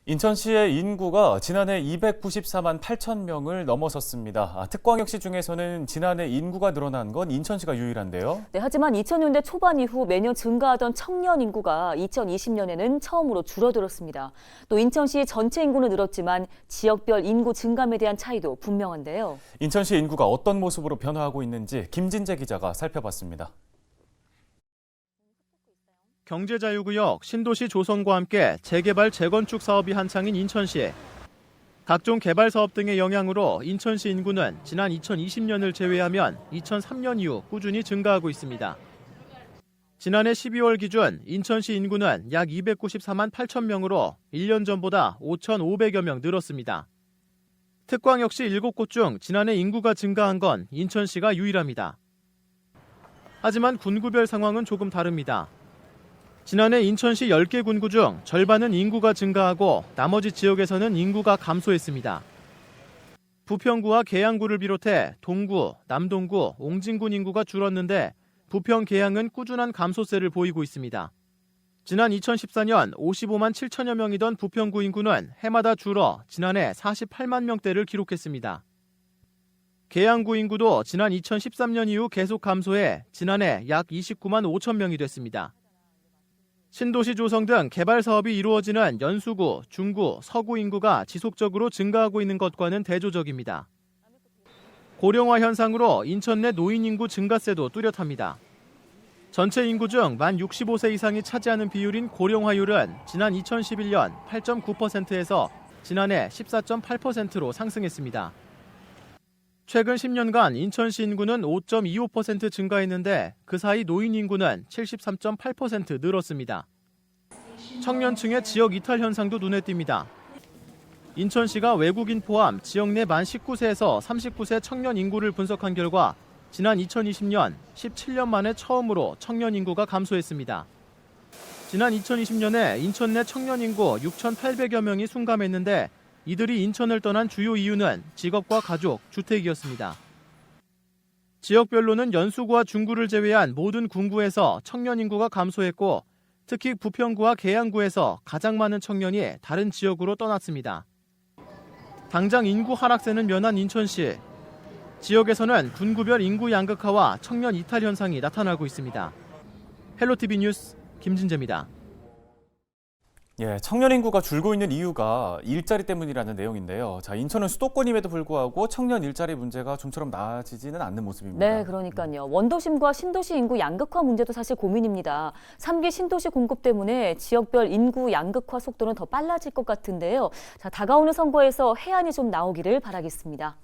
인천시의 인구가 지난해 294만 8천 명을 넘어섰습니다. 특광역시 중에서는 지난해 인구가 늘어난 건 인천시가 유일한데요. 네, 하지만 2000년대 초반 이후 매년 증가하던 청년 인구가 2020년에는 처음으로 줄어들었습니다. 또 인천시 전체 인구는 늘었지만 지역별 인구 증감에 대한 차이도 분명한데요. 인천시 인구가 어떤 모습으로 변화하고 있는지 김진재 기자가 살펴봤습니다. 경제자유구역 신도시 조성과 함께 재개발 재건축 사업이 한창인 인천시. 각종 개발 사업 등의 영향으로 인천시 인구는 지난 2020년을 제외하면 2003년 이후 꾸준히 증가하고 있습니다. 지난해 12월 기준 인천시 인구는 약 294만 8천 명으로 1년 전보다 5,500여 명 늘었습니다. 특광 역시 7곳 중 지난해 인구가 증가한 건 인천시가 유일합니다. 하지만 군구별 상황은 조금 다릅니다. 지난해 인천시 10개 군구 중 절반은 인구가 증가하고 나머지 지역에서는 인구가 감소했습니다. 부평구와 계양구를 비롯해 동구, 남동구, 옹진군 인구가 줄었는데 부평 계양은 꾸준한 감소세를 보이고 있습니다. 지난 2014년 55만 7천여 명이던 부평구 인구는 해마다 줄어 지난해 48만 명대를 기록했습니다. 계양구 인구도 지난 2013년 이후 계속 감소해 지난해 약 29만 5천 명이 됐습니다. 신도시 조성 등 개발 사업이 이루어지는 연수구, 중구, 서구 인구가 지속적으로 증가하고 있는 것과는 대조적입니다. 고령화 현상으로 인천 내 노인 인구 증가세도 뚜렷합니다. 전체 인구 중 만 65세 이상이 차지하는 비율인 고령화율은 지난 2011년 8.9%에서 지난해 14.8%로 상승했습니다. 최근 10년간 인천시 인구는 5.25% 증가했는데 그 사이 노인 인구는 73.8% 늘었습니다. 청년층의 지역 이탈 현상도 눈에 띕니다. 인천시가 외국인 포함 지역 내 만 19세에서 39세 청년 인구를 분석한 결과 지난 2020년 17년 만에 처음으로 청년 인구가 감소했습니다. 지난 2020년에 인천 내 청년 인구 6,800여 명이 순감했는데 이들이 인천을 떠난 주요 이유는 직업과 가족, 주택이었습니다. 지역별로는 연수구와 중구를 제외한 모든 군구에서 청년 인구가 감소했고 특히 부평구와 계양구에서 가장 많은 청년이 다른 지역으로 떠났습니다. 당장 인구 하락세는 면한 인천시. 지역에서는 군구별 인구 양극화와 청년 이탈 현상이 나타나고 있습니다. 헬로티비 뉴스 김진재입니다. 청년 인구가 줄고 있는 이유가 일자리 때문이라는 내용인데요. 인천은 수도권임에도 불구하고 청년 일자리 문제가 좀처럼 나아지지는 않는 모습입니다. 네, 그러니까요. 원도심과 신도시 인구 양극화 문제도 사실 고민입니다. 3기 신도시 공급 때문에 지역별 인구 양극화 속도는 더 빨라질 것 같은데요. 다가오는 선거에서 해안이 좀 나오기를 바라겠습니다.